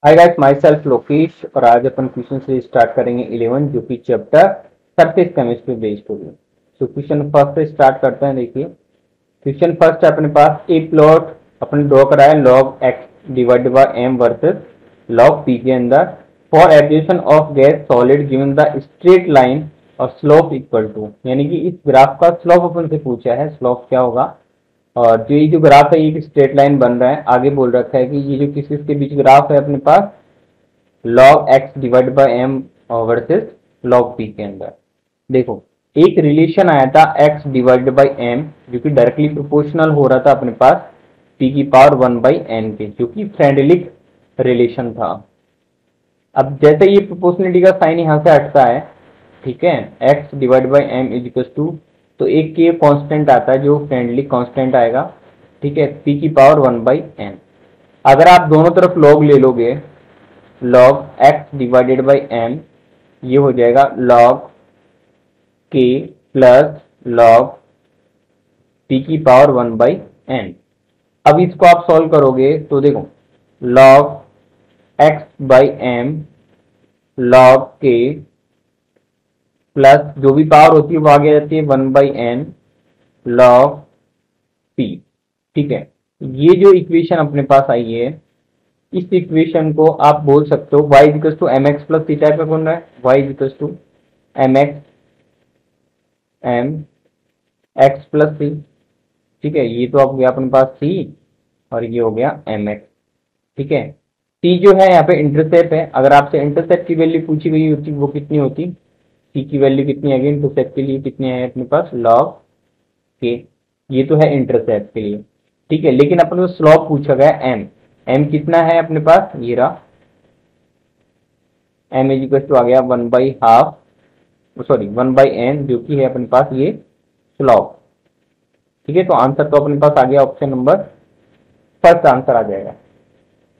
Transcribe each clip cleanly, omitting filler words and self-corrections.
Hi guys, my self Lokesh और आज अपन question से स्टार्ट करेंगे 11 जो कि चैप्टर सरफेस केमिस्ट्री बेस्ड होगी। तो क्वेश्चन फर्स्ट से स्टार्ट करते हैं। देखिए क्वेश्चन फर्स्ट है अपने पास, ए प्लॉट अपने ड्रॉ करा है log x divided by m versus log p के अंदर for adsorption of gas solid given the straight line और स्लोप इक्वल टू, यानी कि इस ग्राफ का स्लोप अपन से पूछा है, स्लोप क्या होगा। और जो ये जो ग्राफ है ये एक स्ट्रेट लाइन बन रहा है। आगे बोल रखा है कि ये जो किस किसके बीच ग्राफ है अपने पास, log x divide by m versus log p के अंदर। देखो एक रिलेशन आया था एक्स डिवाइड बाय एम जो कि डायरेक्टली प्रोपोर्शनल हो रहा था अपने पास पी की पावर 1/n के, जो कि फ्रेंडली रिलेशन था। अब जैसे ये प्रोपोर्शनलिटी का साइन यहाँ से हटता है, ठीक है, x divide by m is equal to, तो एक के कांस्टेंट आता है जो फ्रेंडली कांस्टेंट आएगा, ठीक है, पी की पावर 1/n। अगर आप दोनों तरफ लॉग ले लोगे, log x divided by m, ये हो जाएगा log k plus log p की पावर 1/n। अब इसको आप सॉल्व करोगे तो देखो log x by m log k plus जो भी पावर होती है वो आगे जाती है 1/n लॉग पी, ठीक है। ये जो इक्वेशन अपने पास आई है, इस इक्वेशन को आप बोल सकते हो y equal to m x plus c type का कौन रहा है, y equal to m x m x plus c, ठीक है। ये तो आप गया अपने पास c और ये हो गया एम एक्स, ठीक है। c जो है यहाँ पे इंटरसेप्ट है, अगर आपसे इंटरसेप्ट की वैल्यू पूछी गई होती वो कितनी होती, c की वैल्यू कितनी है, इंटरसेप्ट के लिए कितनी है अपने पास लॉग के, ये तो है इंटरसेप्ट के लिए, ठीक है। लेकिन अपने को स्लोप पूछा गया एम, एम कितना है अपने पास, ये रहा एम इज इक्वल टू आ गया 1/हाफ, सॉरी 1/n जो कि है अपने पास ये स्लोप, ठीक है। तो आंसर तो अपने पास आ गया ऑप्शन नंबर फर्स्ट आंसर आ जाएगा,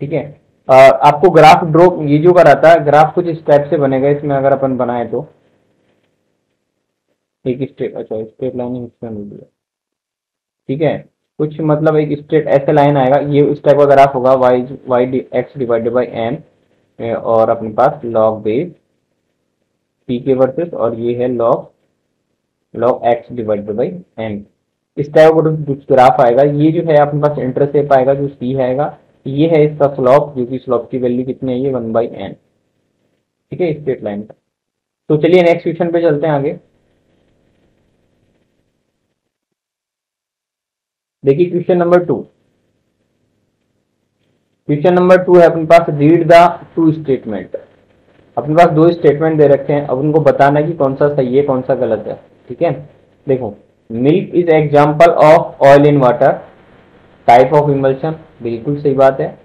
ठीक है। आपको ग्राफ ड्रॉ ये जो कराता है ग्राफ कुछ इस टाइप से बनेगा, इसमें अगर अपन बनाए तो एक स्ट्रेट, अच्छा स्ट्रेट लाइन इसमें मिल गया, ठीक है। कुछ मतलब एक स्ट्रेट ऐसे लाइन आएगा, ये इस टाइप का ग्राफ होगा, y y x divided by m और अपने पास log base p k versus, और ये है log log x divided by m. इस टाइप का कुछ ग्राफ आएगा, ये जो है अपने पास इंटरसेप आएगा जो सी आएगा, ये है इसका स्लोप जो कि स्लोप की वैल्यू कितनी है, ये 1/n, ठीक है, स्ट्रेट लाइन का। तो चलिए नेक्स्ट क्वेश्चन पे चलते हैं आगे। देखिए क्वेश्चन नंबर 2, क्वेश्चन नंबर 2 है अपने पास, रीड द टू स्टेटमेंट। अपने पास दो स्टेटमेंट दे रखे हैं, अब उनको बताना है कि कौन सा सही है कौन सा गलत है, ठीक है। देखो milk is example of oil in water, type of emulsion, बिल्कुल सही बात है।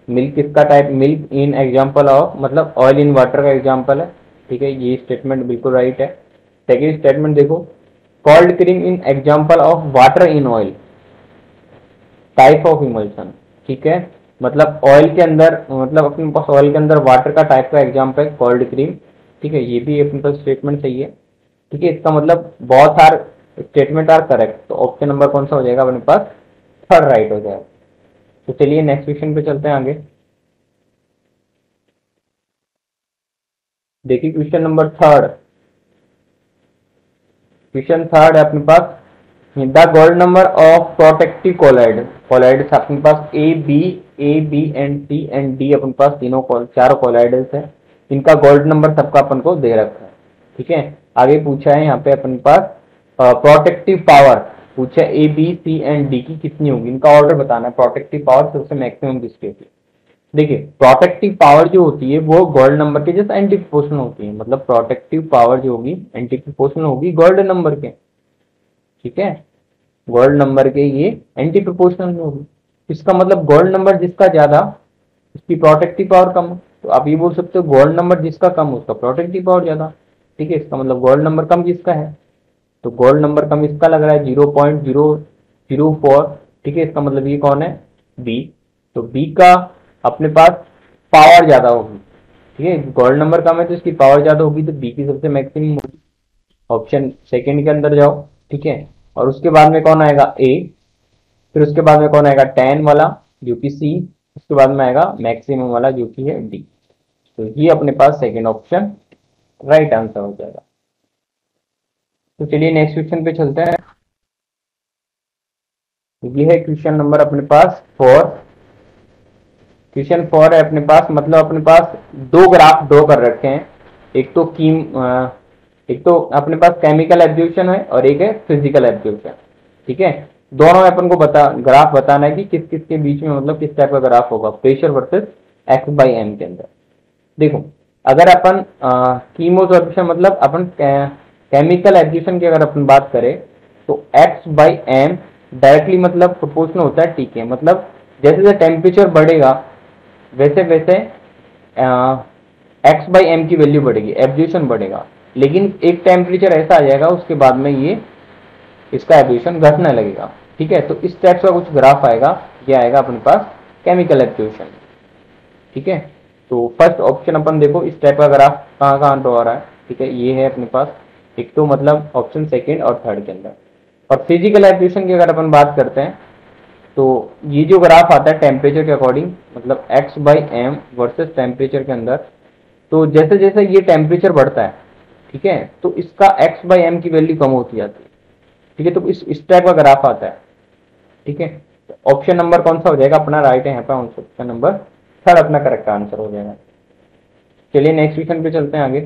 मिल्क किसका type, milk in example of मतलब ऑयल इन वाटर का एग्जाम्पल है, ठीक है, ये स्टेटमेंट बिल्कुल राइट है। सेकेंड स्टेटमेंट देखो, called cream in example of water in oil, type of emulsion, ठीक है, मतलब ऑयल के अंदर, मतलब अपने पास ऑयल के अंदर वाटर का टाइप का एग्जाम्पल है कॉल्ड क्रीम, ठीक है, ये भी अपने पास स्टेटमेंट सही है, ठीक है। इसका मतलब बहुत आर स्टेटमेंट आर करेक्ट, तो ऑप्शन नंबर कौन सा हो जाएगा अपने पास, थर्ड राइट हो जाएगा। तो चलिए नेक्स्ट क्वेश्चन पे चलते हैं आगे। देखिए question number third, question third है अपने पास, the gold number of protective colloid, colloids अपने पास ए बी एंड डी अपने पास तीनों चारों कोलाइड्स है, इनका गोल्ड नंबर सबका अपन को दे रखा है, ठीक है। आगे पूछा है यहाँ पे अपने पास प्रोटेक्टिव पावर, पूछा A B C and D की कितनी होगी, इनका ऑर्डर बताना है, प्रोटेक्टिव पावर सबसे मैक्सिमम किसकी होती है। देखिए प्रोटेक्टिव पावर जो होती है वो गोल्ड नंबर के जैसे एंटी प्रोपोर्शनल होती है, मतलब प्रोटेक्टिव पावर जो होगी एंटी प्रोपोर्शनल होगी गोल्ड नंबर के, ठीक है, गोल्ड नंबर के ये एंटी प्रोपोर्शनल में होगी। इसका मतलब गोल्ड नंबर जिसका ज्यादा उसकी प्रोटेक्टिव पावर कम, तो आप ये बोल सकते हो गोल्ड नंबर जिसका कम उसका प्रोटेक्टिव पावर ज्यादा, ठीक है। इसका मतलब गोल्ड नंबर कम जिसका है, तो गोल्ड नंबर कम इसका लग रहा है 0.004, ठीक है, इसका मतलब ये कौन है, बी, तो बी का अपने पास पावर ज्यादा होगी, ठीक है, गोल्ड नंबर कम है तो इसकी पावर ज्यादा होगी, तो बी की सबसे मैक्सिमम होगी। ऑप्शन सेकंड के अंदर जाओ, ठीक है, और उसके बाद में कौन आएगा ए, फिर उसके बाद में कौन आएगा 10 वाला जो कि सी, उसके उसके बाद में आएगा मैक्सिमम वाला जो कि है डी। तो ये अपने पास सेकेंड ऑप्शन राइट आंसर हो जाएगा। तो चलिए नेक्स्ट क्वेश्चन पे चलते हैं। ये है क्वेश्चन नंबर अपने पास 4। क्वेश्चन 4 है अपने पास, मतलब अपने पास दो ग्राफ ड्रॉ कर रखे हैं। एक तो अपने पास केमिकल एब्जॉर्प्शन है और एक है फिजिकल एब्जॉर्प्शन। ठीक है, दोनों में अपन को ग्राफ बताना है कि किस किस के बीच में, मतलब किस टाइप का ग्राफ होगा pressure versus x by m के अंदर। देखो, अगर अपन कीमोसॉर्प्शन मतलब अपन केमिकल एब्जॉर्प्शन की अगर अपन बात करें तो एक्स बाई एम डायरेक्टली मतलब प्रोपोर्शनल होता है। ठीक है, मतलब जैसे जैसे टेम्परेचर बढ़ेगा वैसे वैसे एक्स बाई एम की वैल्यू बढ़ेगी, एब्जॉर्प्शन बढ़ेगा। लेकिन एक टेम्परेचर ऐसा आ जाएगा उसके बाद में ये इसका एब्जॉर्प्शन घटने लगेगा। ठीक है, तो इस टाइप का कुछ ग्राफ आएगा, ये आएगा अपने पास केमिकल एब्जॉर्प्शन। ठीक है, तो फर्स्ट ऑप्शन अपन देखो इस टाइप का ग्राफ कहाँ कहाँ ड्रॉ हो रहा है। ठीक है, ये है अपने पास एक तो मतलब ऑप्शन सेकेंड और थर्ड के अंदर। और फिजिकल एब्जॉर्प्शन की अगर अपन बात करते हैं तो ये जो ग्राफ आता है टेम्परेचर के अकॉर्डिंग, मतलब x by m versus temperature के अंदर, तो जैसे जैसे ये टेम्परेचर बढ़ता है, ठीक है, तो इसका एक्स बाई एम की वैल्यू कम होती जाती है। ठीक है, तो इस टाइप का ग्राफ आता है। ठीक है, ऑप्शन नंबर कौन सा हो जाएगा अपना राइट है यहाँ पे, ऑप्शन नंबर थर्ड अपना करेक्ट आंसर हो जाएगा। चलिए नेक्स्ट क्वेश्चन पे चलते हैं आगे।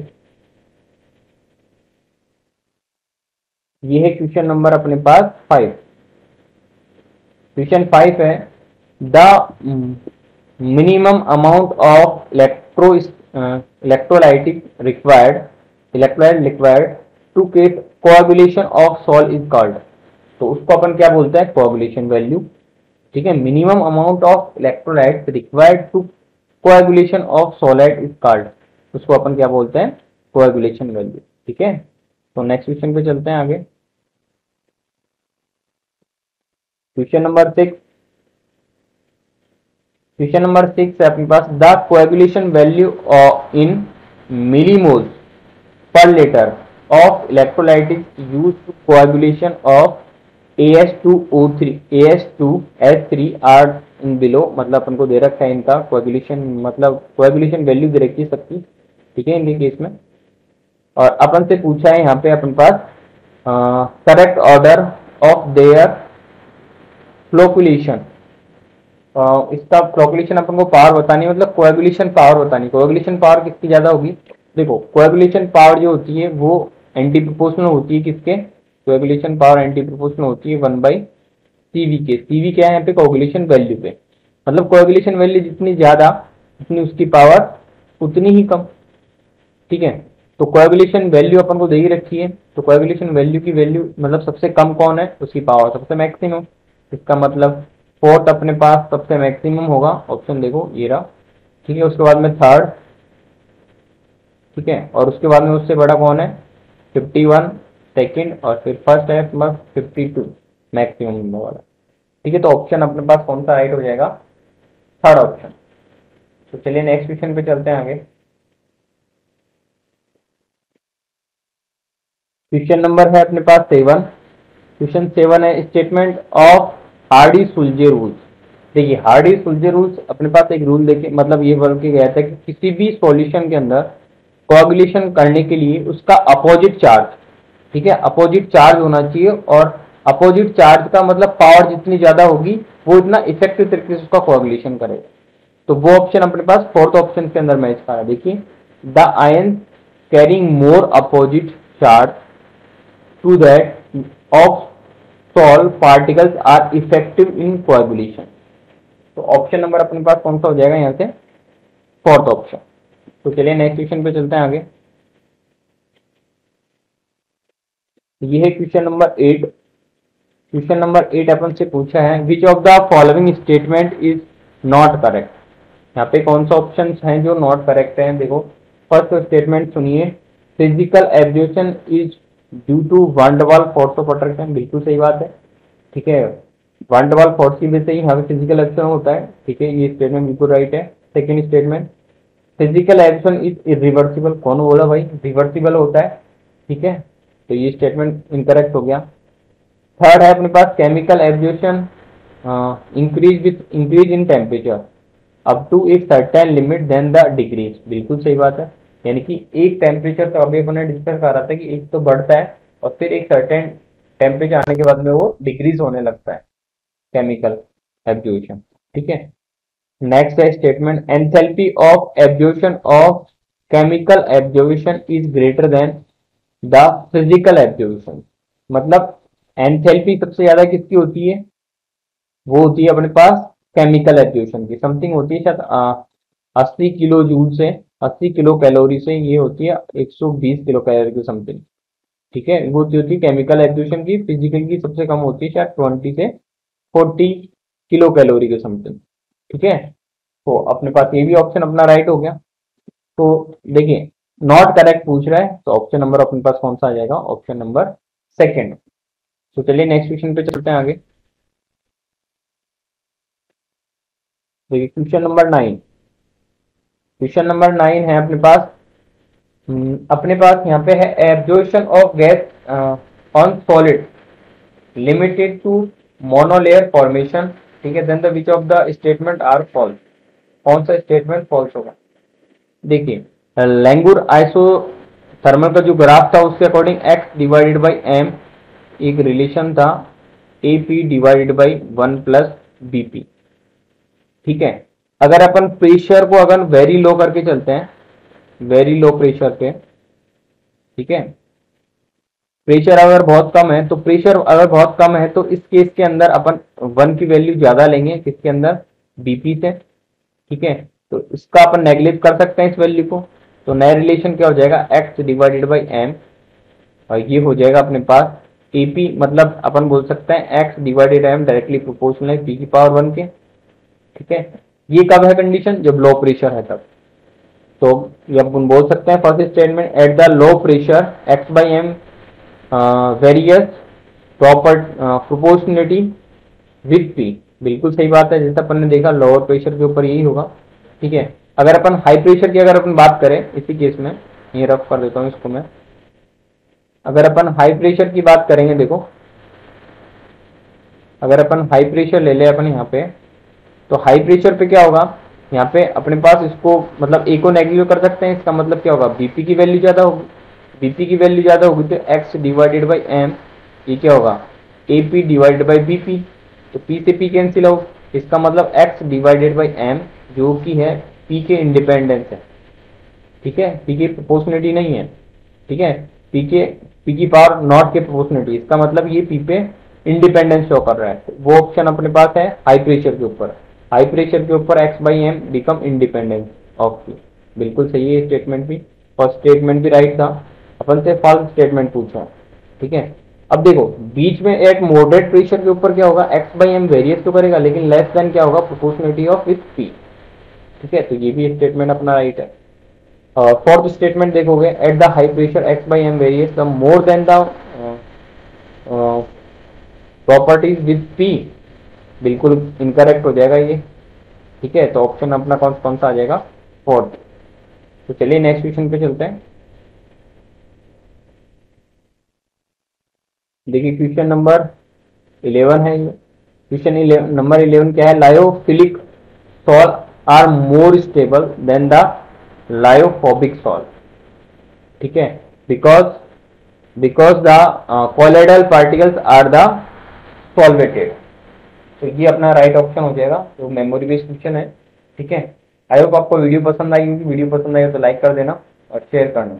ये है क्वेश्चन नंबर अपने पास 5। क्वेश्चन 5 है the minimum amount of electrolyte required to cause coagulation of salt is called. तो उसको अपन क्या बोलते हैं, कोएगुलेशन वैल्यू। ठीक है, minimum amount of electrolyte required to coagulation of solid is called, उसको अपन क्या बोलते हैं, कोएगुलेशन वैल्यू। ठीक है, तो नेक्स्ट क्वेश्चन पे चलते हैं आगे। Question number 6। क्वेश्चन नंबर 6 है अपने पास the coagulation value in millimoles per litre of electrolyte is used to coagulation of AS2O3 AS2S3 are in below. मतलब अपन को दे रखा है इनका कोएगुलेशन, मतलब कोएगुलेशन वैल्यू दे रखी है सबकी। ठीक है, इनके केस में, और अपन से पूछा है यहाँ पे अपन पास correct order of their flocculation. इसका फ्लोकुलेशन अपन को पावर बतानी है, मतलब कोएगुलेशन पावर बतानी। कोएगुलेशन पावर किसकी ज्यादा होगी, देखो कोएगुलेशन पावर जो होती है वो एंटी प्रोपोर्शनल होती है किसके, कोएगुलेशन पावर एंटी प्रोपोर्शनल होती है 1/CV के। CV क्या है यहाँ पे, कोएगुलेशन वैल्यू पे, मतलब कोएगुलेशन वैल्यू जितनी ज्यादा उतनी उसकी पावर उतनी ही कम। ठीक है, तो कोएगुलेशन वैल्यू अपन को दे ही रखी है, तो कोएगुलेशन वैल्यू की वैल्यू मतलब सबसे कम कौन है, उसकी पावर सबसे मैक्सिमम। इसका मतलब फोर्थ अपने पास सबसे मैक्सिमम होगा, ऑप्शन देखो ये रहा। ठीक है, उसके बाद में थर्ड। ठीक है, और उसके बाद में उससे बड़ा कौन है, 51 सेकंड, और फिर फर्स्ट है 52 मैक्सिमम नंबर वाला। ठीक है, तो ऑप्शन अपने पास कौन सा राइट हो जाएगा, थर्ड ऑप्शन। तो चलिए नेक्स्ट क्वेश्चन पे चलते हैं आगे। क्वेश्चन नंबर है अपने पास 7। क्वेश्चन 7 है स्टेटमेंट ऑफ हार्डी-सुलजे रूल्स। देखिए हार्डी-सुलजे रूल्स अपने पास एक रूल देखे, मतलब ये बोल के गया था कि किसी भी सॉल्यूशन के अंदर कोएगुलेशन करने के लिए उसका अपोजिट चार्ज, ठीक है, अपोजिट चार्ज होना चाहिए, और अपोजिट चार्ज का मतलब पावर जितनी ज्यादा होगी वो इतना इफेक्टिव तरीके से उसका कोएगुलेशन करेगा। तो वो ऑप्शन अपने पास फोर्थ ऑप्शन के अंदर मैच कर रहा है। देखिए the ion carrying more opposite charge to that of salt particles are effective in coagulation। तो ऑप्शन नंबर अपने पास कौन सा हो जाएगा यहाँ से, फोर्थ ऑप्शन। तो चलिए नेक्स्ट क्वेश्चन पे चलते हैं आगे। ये है क्वेश्चन नंबर 8। क्वेश्चन नंबर 8 अपन से पूछा है विच of the following statement is not correct. यहाँ पे कौन सा ऑप्शन है जो नॉट करेक्ट है, देखो फर्स्ट स्टेटमेंट सुनिए, physical absorption is due to one double force of attraction, बिल्कुल सही बात है। ठीक है, वन डबल फोर्स की वजह से ही यहाँ पे फिजिकल एब्जॉर्प्शन होता है। ठीक है, ये स्टेटमेंट बिल्कुल राइट है। Second statement physical absorption is irreversible, कौन बोला भाई, रिवर्सिबल होता है। ठीक है, तो ये स्टेटमेंट इनकरेक्ट हो गया। थर्ड है अपने पास chemical absorption increase in temperature, up to एक certain limit then the decrease, बिल्कुल सही बात है। यानी कि एक टेम्परेचर, तो अभी अपने डिस्कस कर रहा था कि एक तो बढ़ता है और फिर एक सर्टेन टेम्परेचर आने के बाद में वो डिक्रीज होने लगता है, केमिकल एब्जॉर्प्शन। ठीक है, नेक्स्ट है statement, enthalpy of absorption of chemical absorption is greater than the physical absorption. मतलब एंथैल्पी सबसे ज्यादा किसकी होती है, वो होती है अपने पास केमिकल एब्जॉर्प्शन की, समथिंग होती है शायद 80 किलो जूल से, 80 किलो कैलोरी से ये होती है 120 किलो कैलोरी की समथिंग। ठीक है, वो जो होती है केमिकल एब्जॉर्प्शन की। फिजिकल की सबसे कम होती है शायद 20 से 40 किलो कैलोरी के समथिंग। ठीक है, तो अपने पास ये भी ऑप्शन अपना राइट हो गया। तो देखिए, नॉट करेक्ट पूछ रहा है, तो ऑप्शन नंबर अपने पास कौन सा आ जाएगा, ऑप्शन नंबर सेकंड। तो चलिए नेक्स्ट क्वेश्चन पे चलते हैं आगे। देखिए क्वेश्चन नंबर 9, क्वेश्चन नंबर 9 है अपने पास, अपने पास यहाँ पे है absorption of gas on solid limited to monolayer formation. ठीक है, then the which of the statement are false, कौन सा स्टेटमेंट फॉल्स होगा। देखिए लैंगूर आइसोथर्मल का जो ग्राफ था उसके according x divided by m एक रिलेशन था AP डिवाइडेड बाई 1 + BP। ठीक है, अगर अपन प्रेशर को अगर वेरी लो करके चलते हैं, वेरी लो प्रेशर पे, ठीक है, प्रेशर अगर बहुत कम है, तो प्रेशर अगर बहुत कम है तो इस केस के अंदर अपन 1 की वैल्यू ज्यादा लेंगे, किसके अंदर, BP से। ठीक है, तो इसका अपन नेगलेक्ट कर सकते हैं इस वैल्यू को, तो नया रिलेशन क्या हो जाएगा, x डिवाइडेड बाई m, और ये हो जाएगा अपने पास AP, मतलब अपन बोल सकते हैं x divided m directly proportional है p की पावर 1 के। ठीक है, ये कब है कंडीशन, जब लो प्रेशर है तब। तो ये अपन बोल सकते हैं first statement, at the low pressure x by m varies proper proportionality with p, बिल्कुल सही बात है, जैसे अपन ने देखा लोअर प्रेशर के ऊपर यही होगा। ठीक है, अगर अपन हाई प्रेशर की अगर अपन बात करें इसी केस में, ये रफ कर देता हूँ इसको मैं, अगर अपन हाई प्रेशर की बात करेंगे, देखो अगर अपन हाई प्रेशर ले ले अपन यहाँ पे, तो हाई प्रेशर पे क्या होगा, यहाँ पे अपने पास इसको मतलब ए को नेगेटिव कर सकते हैं, इसका मतलब क्या होगा, बीपी की वैल्यू ज्यादा होगी, बीपी की वैल्यू ज्यादा होगी तो एक्स डिवाइडेड बाई एम, ये क्या होगा, एपी डिवाइडेड बाई बीपी, तो पी से पी कैंसिल हो, इसका मतलब एक्स डिवाइडेड बाई एम जो कि है पी के इंडिपेंडेंस है। ठीक है, पी की प्रोपोर्शनलिटी नहीं है। ठीक है, पी की पावर नॉट के प्रोपोर्शनलिटी, इसका मतलब ये पी पे इंडिपेंडेंस शो कर रहा है, वो ऑप्शन अपने पास है हाई प्रेशर के ऊपर, हाई प्रेशर के ऊपर x by M become independence of P, बिल्कुल सही है स्टेटमेंट भी, फर्स्ट स्टेटमेंट भी राइट था, अपन से फॉल्स स्टेटमेंट पूछा। ठीक है, अब देखो बीच में एक मॉडरेट प्रेशर के ऊपर क्या होगा, एक्स बाई एम वेरियस तो करेगा लेकिन लेस देन क्या होगा, प्रोपोर्शनलिटी ऑफ विथ पी। ठीक है, तो ये भी स्टेटमेंट अपना राइट है। फोर्थ स्टेटमेंट देखोगे, at the high pressure x by m varies the more than the properties with पी, बिल्कुल इनकरेक्ट हो जाएगा ये। ठीक है, तो ऑप्शन अपना कौन कौन सा आ जाएगा, फोर्थ। तो चलिए नेक्स्ट क्वेश्चन पे चलते हैं। देखिए क्वेश्चन नंबर 11 है ये, क्वेश्चन नंबर 11 क्या है, lyophilic sol are more stable than the lyophobic sol. ठीक है, because the colloidal particles are the solvated, तो ये अपना राइट ऑप्शन हो जाएगा, तो मेमोरी बेस्ड क्वेश्चन है। ठीक है, आई होप आपको वीडियो पसंद आई होगी, वीडियो पसंद आई हो तो लाइक कर देना और शेयर करना।